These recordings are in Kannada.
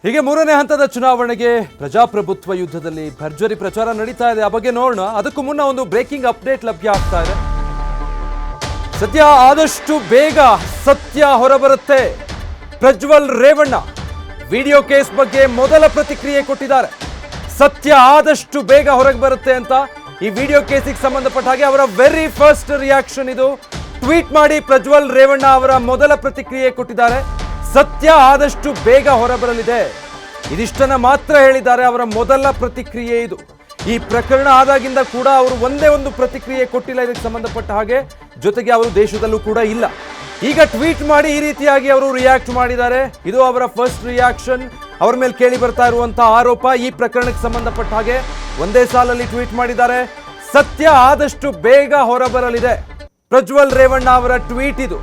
ಹೀಗೆ ಮೂರನೇ ಹಂತದ ಚುನಾವಣೆಗೆ ಪ್ರಜಾಪ್ರಭುತ್ವ ಯುದ್ಧದಲ್ಲಿ ಭರ್ಜರಿ ಪ್ರಚಾರ ನಡೀತಾ ಇದೆ. ಆ ಬಗ್ಗೆ ನೋಡೋಣ. ಅದಕ್ಕೂ ಮುನ್ನ ಒಂದು ಬ್ರೇಕಿಂಗ್ ಅಪ್ಡೇಟ್ ಲಭ್ಯ ಆಗ್ತಾ ಇದೆ. ಸದ್ಯ ಆದಷ್ಟು ಬೇಗ ಸತ್ಯ ಹೊರಬರುತ್ತೆ. ಪ್ರಜ್ವಲ್ ರೇವಣ್ಣ ವಿಡಿಯೋ ಕೇಸ್ ಬಗ್ಗೆ ಮೊದಲ ಪ್ರತಿಕ್ರಿಯೆ ಕೊಟ್ಟಿದ್ದಾರೆ. ಸತ್ಯ ಆದಷ್ಟು ಬೇಗ ಹೊರಗೆ ಬರುತ್ತೆ ಅಂತ ಈ ವಿಡಿಯೋ ಕೇಸಿಗೆ ಸಂಬಂಧಪಟ್ಟ ಹಾಗೆ ಅವರ ವೆರಿ ಫಸ್ಟ್ ರಿಯಾಕ್ಷನ್ ಇದು. ಟ್ವೀಟ್ ಮಾಡಿ ಪ್ರಜ್ವಲ್ ರೇವಣ್ಣ ಅವರ ಮೊದಲ ಪ್ರತಿಕ್ರಿಯೆ ಕೊಟ್ಟಿದ್ದಾರೆ. ಸತ್ಯ ಆದಷ್ಟು ಬೇಗ ಹೊರಬರಲಿದೆ, ಇದಿಷ್ಟನ್ನ ಮಾತ್ರ ಹೇಳಿದ್ದಾರೆ. ಅವರ ಮೊದಲ ಪ್ರತಿಕ್ರಿಯೆ ಇದು. ಈ ಪ್ರಕರಣ ಆದಾಗಿಂದ ಕೂಡ ಅವರು ಒಂದೇ ಒಂದು ಪ್ರತಿಕ್ರಿಯೆ ಕೊಟ್ಟಿಲ್ಲ ಇದಕ್ಕೆ ಸಂಬಂಧಪಟ್ಟ ಹಾಗೆ. ಜೊತೆಗೆ ಅವರು ದೇಶದಲ್ಲೂ ಕೂಡ ಇಲ್ಲ. ಈಗ ಟ್ವೀಟ್ ಮಾಡಿ ಈ ರೀತಿಯಾಗಿ ಅವರು ರಿಯಾಕ್ಟ್ ಮಾಡಿದ್ದಾರೆ. ಇದು ಅವರ ಫಸ್ಟ್ ರಿಯಾಕ್ಷನ್. ಅವರ ಮೇಲೆ ಕೇಳಿ ಬರ್ತಾ ಇರುವಂತಹ ಆರೋಪ ಈ ಪ್ರಕರಣಕ್ಕೆ ಸಂಬಂಧಪಟ್ಟ ಹಾಗೆ ಒಂದೇ ಸಾಲಲ್ಲಿ ಟ್ವೀಟ್ ಮಾಡಿದ್ದಾರೆ. ಸತ್ಯ ಆದಷ್ಟು ಬೇಗ ಹೊರಬರಲಿದೆ. ಪ್ರಜ್ವಲ್ ರೇವಣ್ಣ ಅವರ ಟ್ವೀಟ್ ಇದು.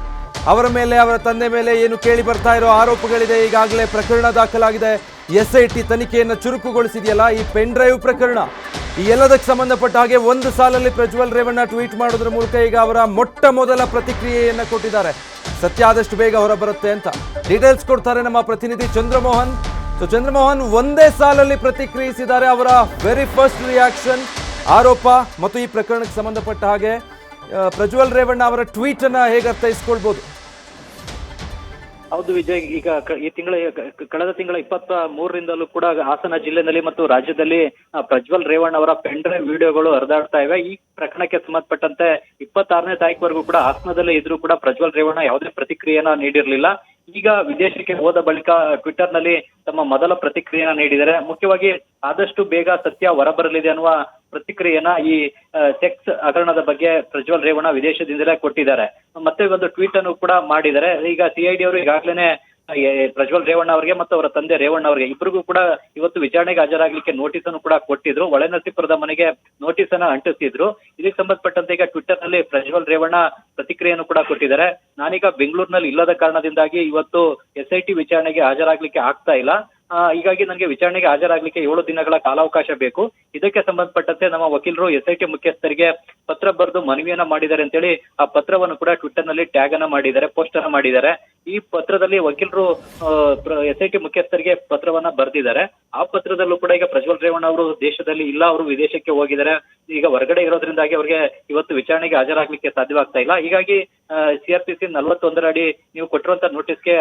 ಅವರ ಮೇಲೆ, ಅವರ ತಂದೆ ಮೇಲೆ ಏನು ಕೇಳಿ ಬರ್ತಾ ಇರೋ ಆರೋಪಗಳಿದೆ. ಈಗಾಗಲೇ ಪ್ರಕರಣ ದಾಖಲಾಗಿದೆ. SIT ತನಿಖೆಯನ್ನು ಚುರುಕುಗೊಳಿಸಿದೆಯಲ್ಲ ಈ ಪೆನ್ ಡ್ರೈವ್ ಪ್ರಕರಣ, ಈ ಎಲ್ಲದಕ್ಕೆ ಸಂಬಂಧಪಟ್ಟ ಹಾಗೆ ಒಂದು ಸಾಲಲ್ಲಿ ಪ್ರಜ್ವಲ್ ರೇವಣ್ಣ ಟ್ವೀಟ್ ಮಾಡೋದ್ರ ಮೂಲಕ ಈಗ ಅವರ ಮೊಟ್ಟ ಮೊದಲ ಪ್ರತಿಕ್ರಿಯೆಯನ್ನು ಕೊಟ್ಟಿದ್ದಾರೆ. ಸತ್ಯ ಆದಷ್ಟು ಬೇಗ ಹೊರಬರುತ್ತೆ ಅಂತ ಡೀಟೇಲ್ಸ್ ಕೊಡ್ತಾರೆ ನಮ್ಮ ಪ್ರತಿನಿಧಿ ಚಂದ್ರಮೋಹನ್. ಸೊ ಚಂದ್ರಮೋಹನ್ ಒಂದೇ ಸಾಲಲ್ಲಿ ಪ್ರತಿಕ್ರಿಯಿಸಿದ್ದಾರೆ. ಅವರ ವೆರಿ ಫಸ್ಟ್ ರಿಯಾಕ್ಷನ್ ಆರೋಪ ಮತ್ತು ಈ ಪ್ರಕರಣಕ್ಕೆ ಸಂಬಂಧಪಟ್ಟ ಹಾಗೆ ಪ್ರಜ್ವಲ್ ರೇವಣ್ಣ ಅವರ ಟ್ವೀಟ್ ಅನ್ನ ಹೇಗೆ ಅರ್ಥೈಸ್ಕೊಳ್ಬಹುದು? ಹೌದು ವಿಜಯ್, ಈಗ ಈ ತಿಂಗಳ ಕಳೆದ ತಿಂಗಳ 23ರಿಂದಲೂ ಕೂಡ ಹಾಸನ ಜಿಲ್ಲೆಯಲ್ಲಿ ಮತ್ತು ರಾಜ್ಯದಲ್ಲಿ ಪ್ರಜ್ವಲ್ ರೇವಣ್ಣ ಅವರ ಪೆನ್ ಡ್ರೈವ್ ವಿಡಿಯೋಗಳು ಹರಿದಾಡ್ತಾ ಇವೆ. ಈ ಪ್ರಕರಣಕ್ಕೆ ಸಂಬಂಧಪಟ್ಟಂತೆ 26ನೇ ತಾರೀಕುವರೆಗೂ ಕೂಡ ಹಾಸನದಲ್ಲೇ ಇದ್ರೂ ಕೂಡ ಪ್ರಜ್ವಲ್ ರೇವಣ್ಣ ಯಾವುದೇ ಪ್ರತಿಕ್ರಿಯೆಯನ್ನ ನೀಡಿರಲಿಲ್ಲ. ಈಗ ವಿದೇಶಕ್ಕೆ ಹೋದ ಬಳಿಕ ಟ್ವಿಟರ್ ನಲ್ಲಿ ತಮ್ಮ ಮೊದಲ ಪ್ರತಿಕ್ರಿಯೆಯನ್ನ ನೀಡಿದ್ದಾರೆ. ಮುಖ್ಯವಾಗಿ ಆದಷ್ಟು ಬೇಗ ಸತ್ಯ ಹೊರಬರಲಿದೆ ಅನ್ನುವ ಪ್ರತಿಕ್ರಿಯೆಯನ್ನ ಈ ಸೆಕ್ಸ್ ಹಗರಣದ ಬಗ್ಗೆ ಪ್ರಜ್ವಲ್ ರೇವಣ್ಣ ವಿದೇಶದಿಂದಲೇ ಕೊಟ್ಟಿದ್ದಾರೆ. ಮತ್ತೆ ಒಂದು ಟ್ವೀಟ್ ಅನ್ನು ಕೂಡ ಮಾಡಿದ್ದಾರೆ. ಈಗ CID ಅವರು ಈಗಾಗಲೇ ಪ್ರಜ್ವಲ್ ರೇವಣ್ಣ ಅವರಿಗೆ ಮತ್ತು ಅವರ ತಂದೆ ರೇವಣ್ಣ ಅವರಿಗೆ ಇಬ್ಬರಿಗೂ ಕೂಡ ಇವತ್ತು ವಿಚಾರಣೆಗೆ ಹಾಜರಾಗಲಿಕ್ಕೆ ನೋಟಿಸ್ ಅನ್ನು ಕೂಡ ಕೊಟ್ಟಿದ್ರು. ಹೊಳೆನರಸೀಪುರದ ಮನೆಗೆ ನೋಟಿಸ್ ಅನ್ನ ಅಂಟಿಸಿದ್ರು. ಇದಕ್ಕೆ ಸಂಬಂಧಪಟ್ಟಂತೆ ಈಗ ಟ್ವಿಟರ್ ನಲ್ಲಿ ಪ್ರಜ್ವಲ್ ರೇವಣ್ಣ ಪ್ರತಿಕ್ರಿಯೆಯನ್ನು ಕೂಡ ಕೊಟ್ಟಿದ್ದಾರೆ. ನಾನೀಗ ಬೆಂಗಳೂರಿನಲ್ಲಿ ಇಲ್ಲದ ಕಾರಣದಿಂದಾಗಿ ಇವತ್ತು SIT ವಿಚಾರಣೆಗೆ ಹಾಜರಾಗ್ಲಿಕ್ಕೆ ಆಗ್ತಾ ಇಲ್ಲ. ಹೀಗಾಗಿ ನನಗೆ ವಿಚಾರಣೆಗೆ ಹಾಜರಾಗ್ಲಿಕ್ಕೆ 7 ದಿನಗಳ ಕಾಲಾವಕಾಶ ಬೇಕು. ಇದಕ್ಕೆ ಸಂಬಂಧಪಟ್ಟಂತೆ ನಮ್ಮ ವಕೀಲರು SIT ಮುಖ್ಯಸ್ಥರಿಗೆ ಪತ್ರ ಬರೆದು ಮನವಿಯನ್ನ ಮಾಡಿದ್ದಾರೆ ಅಂತೇಳಿ ಆ ಪತ್ರವನ್ನು ಕೂಡ ಟ್ವಿಟರ್ ನಲ್ಲಿ ಟ್ಯಾಗ್ ಅನ್ನ ಮಾಡಿದ್ದಾರೆ, ಪೋಸ್ಟ್ ಅನ್ನ ಮಾಡಿದ್ದಾರೆ. ಈ ಪತ್ರದಲ್ಲಿ ವಕೀಲರು SIT ಮುಖ್ಯಸ್ಥರಿಗೆ ಪತ್ರವನ್ನ ಬರೆದಿದ್ದಾರೆ. ಆ ಪತ್ರದಲ್ಲೂ ಕೂಡ ಈಗ ಪ್ರಜ್ವಲ್ ರೇವಣ್ಣ ಅವರು ದೇಶದಲ್ಲಿ ಇಲ್ಲ, ಅವರು ವಿದೇಶಕ್ಕೆ ಹೋಗಿದ್ದಾರೆ. ಈಗ ಹೊರಗಡೆ ಇರೋದ್ರಿಂದಾಗಿ ಅವರಿಗೆ ಇವತ್ತು ವಿಚಾರಣೆಗೆ ಹಾಜರಾಗ್ಲಿಕ್ಕೆ ಸಾಧ್ಯವಾಗ್ತಾ ಇಲ್ಲ. ಹೀಗಾಗಿ CRPC 41 ಅಡಿ ನೀವು ಕೊಟ್ಟಿರುವಂತ ನೋಟಿಸ್ಗೆ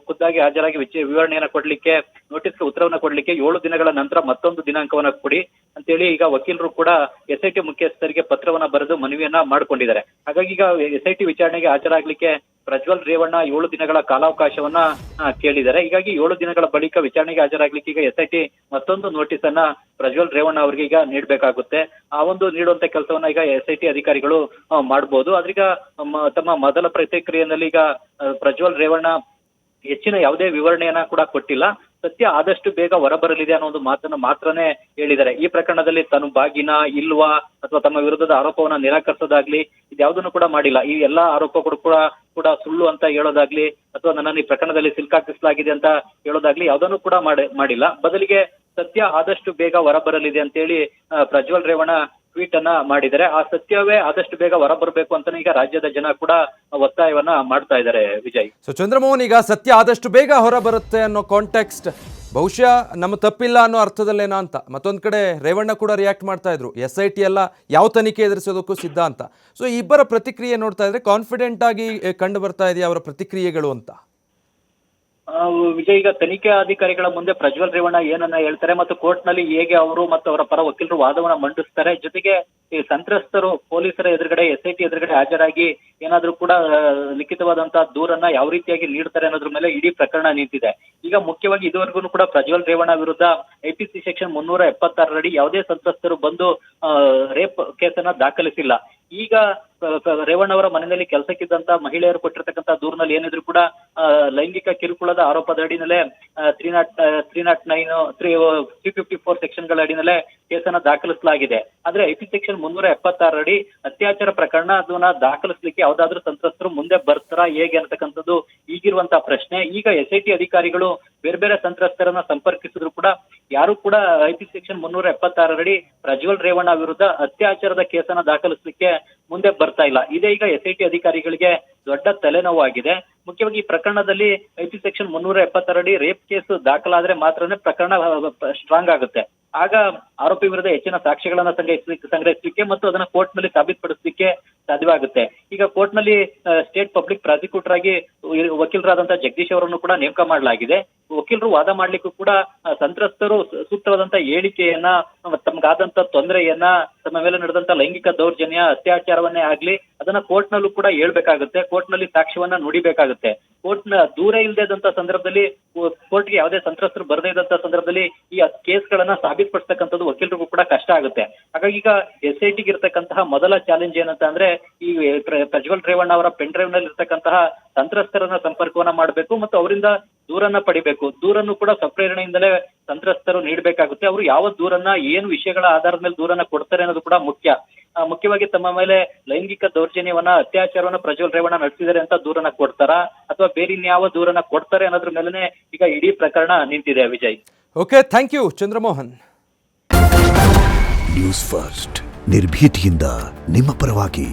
ಖುದ್ದಾಗಿ ಹಾಜರಾಗಿ ವಿವರಣೆಯನ್ನ ಕೊಡ್ಲಿಕ್ಕೆ, ನೋಟಿಸ್ಗೆ ಉತ್ತರವನ್ನ ಕೊಡ್ಲಿಕ್ಕೆ 7 ದಿನಗಳ ನಂತರ ಮತ್ತೊಂದು ದಿನಾಂಕವನ್ನ ಕೊಡಿ ಅಂತೇಳಿ ಈಗ ವಕೀಲರು ಕೂಡ SIT ಮುಖ್ಯಸ್ಥರಿಗೆ ಪತ್ರವನ್ನ ಬರೆದು ಮನವಿಯನ್ನ ಮಾಡ್ಕೊಂಡಿದ್ದಾರೆ. ಹಾಗಾಗಿ ಈಗ SIT ವಿಚಾರಣೆಗೆ ಹಾಜರಾಗ್ಲಿಕ್ಕೆ ಪ್ರಜ್ವಲ್ ರೇವಣ್ಣ 7 ದಿನಗಳ ಕಾಲಾವಕಾಶವನ್ನ ಕೇಳಿದ್ದಾರೆ. ಹೀಗಾಗಿ 7 ದಿನಗಳ ಬಳಿಕ ವಿಚಾರಣೆಗೆ ಹಾಜರಾಗ್ಲಿಕ್ಕೆ ಈಗ SIT ಮತ್ತೊಂದು ನೋಟಿಸ್ ಅನ್ನ ಪ್ರಜ್ವಲ್ ರೇವಣ್ಣ ಅವರಿಗೆ ಈಗ ನೀಡಬೇಕಾಗುತ್ತೆ. ಆ ಒಂದು ನೀಡುವಂತ ಕೆಲಸವನ್ನ ಈಗ SIT ಅಧಿಕಾರಿಗಳು ಮಾಡಬಹುದು. ಆದ್ರೀಗ ತಮ್ಮ ಮೊದಲ ಪ್ರತಿಕ್ರಿಯೆಯಲ್ಲಿ ಈಗ ಪ್ರಜ್ವಲ್ ರೇವಣ್ಣ ಹೆಚ್ಚಿನ ಯಾವುದೇ ವಿವರಣೆಯನ್ನ ಕೂಡ ಕೊಟ್ಟಿಲ್ಲ. ಸತ್ಯ ಆದಷ್ಟು ಬೇಗ ಹೊರಬರಲಿದೆ ಅನ್ನೋ ಒಂದು ಮಾತನ್ನ ಮಾತ್ರನೇ ಹೇಳಿದ್ದಾರೆ. ಈ ಪ್ರಕರಣದಲ್ಲಿ ತಾನು ಬಾಗಿನ ಇಲ್ವಾ ಅಥವಾ ತಮ್ಮ ವಿರುದ್ಧದ ಆರೋಪವನ್ನ ನಿರಾಕರಿಸೋದಾಗ್ಲಿ ಇದ್ಯಾವುದನ್ನು ಕೂಡ ಮಾಡಿಲ್ಲ. ಈ ಎಲ್ಲಾ ಆರೋಪಗಳು ಕೂಡ ಸುಳ್ಳು ಅಂತ ಹೇಳೋದಾಗ್ಲಿ ಅಥವಾ ನನ್ನನ್ನು ಈ ಪ್ರಕರಣದಲ್ಲಿ ಸಿಲ್ಕಾಕಿಸಲಾಗಿದೆ ಅಂತ ಹೇಳೋದಾಗ್ಲಿ ಯಾವುದನ್ನು ಕೂಡ ಮಾಡಿಲ್ಲ. ಬದಲಿಗೆ ಸತ್ಯ ಆದಷ್ಟು ಬೇಗ ಹೊರಬರಲಿದೆ ಅಂತೇಳಿ ಪ್ರಜ್ವಲ್ ರೇವಣ್ಣ ಟ್ವೀಟ್ ಅನ್ನ ಮಾಡಿದ್ದಾರೆ. ಆ ಸತ್ಯವೇ ಆದಷ್ಟು ಬೇಗ ಹೊರಬರಬೇಕು ಅಂತಾನೆ ಈಗ ರಾಜ್ಯದ ಜನ ಕೂಡ ಒತ್ತಾಯವನ್ನ ಮಾಡ್ತಾ ಇದ್ದಾರೆ ವಿಜಯ್. ಸೊ ಚಂದ್ರಮೋಹನ್, ಈಗ ಸತ್ಯ ಆದಷ್ಟು ಬೇಗ ಹೊರ ಬರುತ್ತೆ ಅನ್ನೋ ಕಾಂಟೆಕ್ಸ್ಟ್ ಬಹುಶಃ ನಮ್ಮ ತಪ್ಪಿಲ್ಲ ಅನ್ನೋ ಅರ್ಥದಲ್ಲೇನೋ ಅಂತ. ಮತ್ತೊಂದು ಕಡೆ ರೇವಣ್ಣ ಕೂಡ ರಿಯಾಕ್ಟ್ ಮಾಡ್ತಾ ಇದ್ರು, SIT ಎಲ್ಲ ಯಾವ ತನಿಖೆ ಎದುರಿಸೋದಕ್ಕೂ ಸಿದ್ಧ ಅಂತ. ಸೊ ಇಬ್ಬರ ಪ್ರತಿಕ್ರಿಯೆ ನೋಡ್ತಾ ಇದ್ರೆ ಕಾನ್ಫಿಡೆಂಟ್ ಆಗಿ ಕಂಡು ಬರ್ತಾ ಇದೆಯಾ ಅವರ ಪ್ರತಿಕ್ರಿಯೆಗಳು ಅಂತ? ವಿಜಯ್, ಈಗ ತನಿಖೆ ಅಧಿಕಾರಿಗಳ ಮುಂದೆ ಪ್ರಜ್ವಲ್ ರೇವಣ್ಣ ಏನನ್ನ ಹೇಳ್ತಾರೆ ಮತ್ತು ಕೋರ್ಟ್ ನಲ್ಲಿ ಹೇಗೆ ಅವರು ಮತ್ತು ಅವರ ಪರ ವಕೀಲರು ವಾದವನ್ನ ಮಂಡಿಸ್ತಾರೆ, ಜೊತೆಗೆ ಈ ಸಂತ್ರಸ್ತರು ಪೊಲೀಸರ ಎದುರುಗಡೆ SIT ಎದುರುಗಡೆ ಹಾಜರಾಗಿ ಏನಾದ್ರೂ ಕೂಡ ಲಿಖಿತವಾದಂತಹ ದೂರನ್ನ ಯಾವ ರೀತಿಯಾಗಿ ನೀಡ್ತಾರೆ ಅನ್ನೋದ್ರ ಮೇಲೆ ಇಡೀ ಪ್ರಕರಣ ನಿಂತಿದೆ. ಈಗ ಮುಖ್ಯವಾಗಿ ಇದುವರೆಗೂ ಕೂಡ ಪ್ರಜ್ವಲ್ ರೇವಣ್ಣ ವಿರುದ್ಧ IPC ಸೆಕ್ಷನ್ 376 ಅಡಿ ಯಾವುದೇ ಸಂತ್ರಸ್ತರು ಬಂದು ರೇಪ್ ಕೇಸನ್ನ ದಾಖಲಿಸಿಲ್ಲ. ಈಗ ರೇವಣ್ಣ ಅವರ ಮನೆಯಲ್ಲಿ ಕೆಲಸಕ್ಕಿದ್ದಂತ ಮಹಿಳೆಯರು ಕೊಟ್ಟಿರ್ತಕ್ಕಂಥ ದೂರಿನಲ್ಲಿ ಏನಿದ್ರು ಕೂಡ ಲೈಂಗಿಕ ಕಿರುಕುಳದ ಆರೋಪದ ಅಡಿನಲ್ಲೇ 309, 354 ಸೆಕ್ಷನ್ಗಳ ಅಡಿನಲ್ಲೇ ಕೇಸನ್ನ ದಾಖಲಿಸಲಾಗಿದೆ. ಆದ್ರೆ IPC ಸೆಕ್ಷನ್ 376 ಅಡಿ ಅತ್ಯಾಚಾರ ಪ್ರಕರಣ ಅದನ್ನ ದಾಖಲಿಸಲಿಕ್ಕೆ ಯಾವ್ದಾದ್ರು ಸಂತ್ರಸ್ತರು ಮುಂದೆ ಬರ್ತಾರಾ ಹೇಗೆ ಅಂತಕ್ಕಂಥದ್ದು ಈಗಿರುವಂತಹ ಪ್ರಶ್ನೆ. ಈಗ SIT ಅಧಿಕಾರಿಗಳು ಬೇರೆ ಬೇರೆ ಸಂತ್ರಸ್ತರನ್ನ ಸಂಪರ್ಕಿಸಿದ್ರು ಕೂಡ ಯಾರು ಕೂಡ IPC ಸೆಕ್ಷನ್ 376 ಅಡಿ ಪ್ರಜ್ವಲ್ ರೇವಣ್ಣ ವಿರುದ್ಧ ಅತ್ಯಾಚಾರದ ಕೇಸನ್ನ ದಾಖಲಿಸಲಿಕ್ಕೆ ಮುಂದೆ ಬರ್ತಾ ಇಲ್ಲ. ಇದೇ ಈಗ SIT ಅಧಿಕಾರಿಗಳಿಗೆ ದೊಡ್ಡ ತಲೆನೋವಾಗಿದೆ. ಮುಖ್ಯವಾಗಿ ಈ ಪ್ರಕರಣದಲ್ಲಿ ಐಪಿ ಸೆಕ್ಷನ್ 376 ಅಡಿ ರೇಪ್ ಕೇಸ್ ದಾಖಲಾದ್ರೆ ಮಾತ್ರನೇ ಪ್ರಕರಣ ಸ್ಟ್ರಾಂಗ್ ಆಗುತ್ತೆ. ಆಗ ಆರೋಪಿ ವಿರುದ್ಧ ಹೆಚ್ಚಿನ ಸಾಕ್ಷ್ಯಗಳನ್ನ ಸಂಗ್ರಹಿಸಲಿಕ್ಕೆ ಮತ್ತು ಅದನ್ನ ಕೋರ್ಟ್ ನಲ್ಲಿ ಸಾಬೀತುಪಡಿಸಲಿಕ್ಕೆ ಸಾಧ್ಯವಾಗುತ್ತೆ. ಈಗ ಕೋರ್ಟ್ ನಲ್ಲಿ ಸ್ಟೇಟ್ ಪಬ್ಲಿಕ್ ಪ್ರಾಸಿಕ್ಯೂಟರ್ ಆಗಿ ವಕೀಲರಾದಂತಹ ಜಗದೀಶ್ ಅವರನ್ನು ಕೂಡ ನೇಮಕ ಮಾಡಲಾಗಿದೆ. ವಕೀಲರು ವಾದ ಮಾಡ್ಲಿಕ್ಕೂ ಕೂಡ ಸಂತ್ರಸ್ತರು ಸೂಕ್ತವಾದಂತ ಹೇಳಿಕೆಯನ್ನ, ತಮ್ಗಾದಂತ ತೊಂದರೆಯನ್ನ, ತಮ್ಮ ಮೇಲೆ ನಡೆದಂತ ಲೈಂಗಿಕ ದೌರ್ಜನ್ಯ, ಅತ್ಯಾಚಾರವನ್ನೇ ಆಗ್ಲಿ ಅದನ್ನ ಕೋರ್ಟ್ ನಲ್ಲೂ ಕೂಡ ಹೇಳ್ಬೇಕಾಗುತ್ತೆ. ಕೋರ್ಟ್ ನಲ್ಲಿ ಸಾಕ್ಷ್ಯವನ್ನ ನುಡಿಬೇಕಾಗುತ್ತೆ. ಕೋರ್ಟ್ ನ ದೂರ ಇಲ್ಲದೆ ಇದ್ದಂತ ಸಂದರ್ಭದಲ್ಲಿ, ಕೋರ್ಟ್ಗೆ ಯಾವುದೇ ಸಂತ್ರಸ್ತರು ಬರದೇ ಇದ್ದಂತ ಸಂದರ್ಭದಲ್ಲಿ ಈ ಕೇಸ್ಗಳನ್ನ ಸಾಬೀತುಪಡಿಸ್ತಕ್ಕಂಥದ್ದು ವಕೀಲರಿಗೂ ಕೂಡ ಕಷ್ಟ ಆಗುತ್ತೆ. ಹಾಗಾಗಿ ಈಗ SITಗೆ ಇರ್ತಕ್ಕಂತಹ ಮೊದಲ ಚಾಲೆಂಜ್ ಏನಂತ ಅಂದ್ರೆ, ಈ ಪ್ರಜ್ವಲ್ ರೇವಣ್ಣ ಅವರ ಪೆನ್ ಡ್ರೈವ್ ನಲ್ಲಿ ಇರ್ತಕ್ಕಂತಹ ಸಂತ್ರಸ್ತರನ್ನ ಸಂಪರ್ಕವನ್ನ ಮಾಡಬೇಕು ಮತ್ತು ಅವರಿಂದ ದೂರನ್ನ ಪಡಿಬೇಕು. ದೂರನ್ನು ಕೂಡ ಸ್ವಪ್ರೇರಣೆಯಿಂದಲೇ ಸಂತ್ರಸ್ತರು ನೀಡಬೇಕಾಗುತ್ತೆ. ಅವರು ಯಾವ ದೂರನ್ನ, ಏನು ವಿಷಯಗಳ ಆಧಾರದ ಮೇಲೆ ದೂರನ್ನ ಕೊಡ್ತಾರೆ ಅನ್ನೋದು ಕೂಡ ಮುಖ್ಯವಾಗಿ ತಮ್ಮ ಮೇಲೆ ಲೈಂಗಿಕ ದೌರ್ಜನ್ಯವನ್ನ, ಅತ್ಯಾಚಾರವನ್ನ ಪ್ರಜ್ವಲ್ ರೇವಣ್ಣ ನಡೆಸಿದ್ದಾರೆ ಅಂತ ದೂರನ್ನ ಕೊಡ್ತಾರಾ ಅಥವಾ ಬೇರೆ ಇನ್ಯಾವ ದೂರನ್ನ ಕೊಡ್ತಾರೆ ಅನ್ನೋದ್ರ ಮೇಲೆನೆ ಈಗ ಇಡೀ ಪ್ರಕರಣ ನಿಂತಿದೆ. Vijay, okay, thank you Chandramohan. News first ನಿರ್ಭೀತಿಯಿಂದ ನಿಮ್ಮ ಪರವಾಗಿ.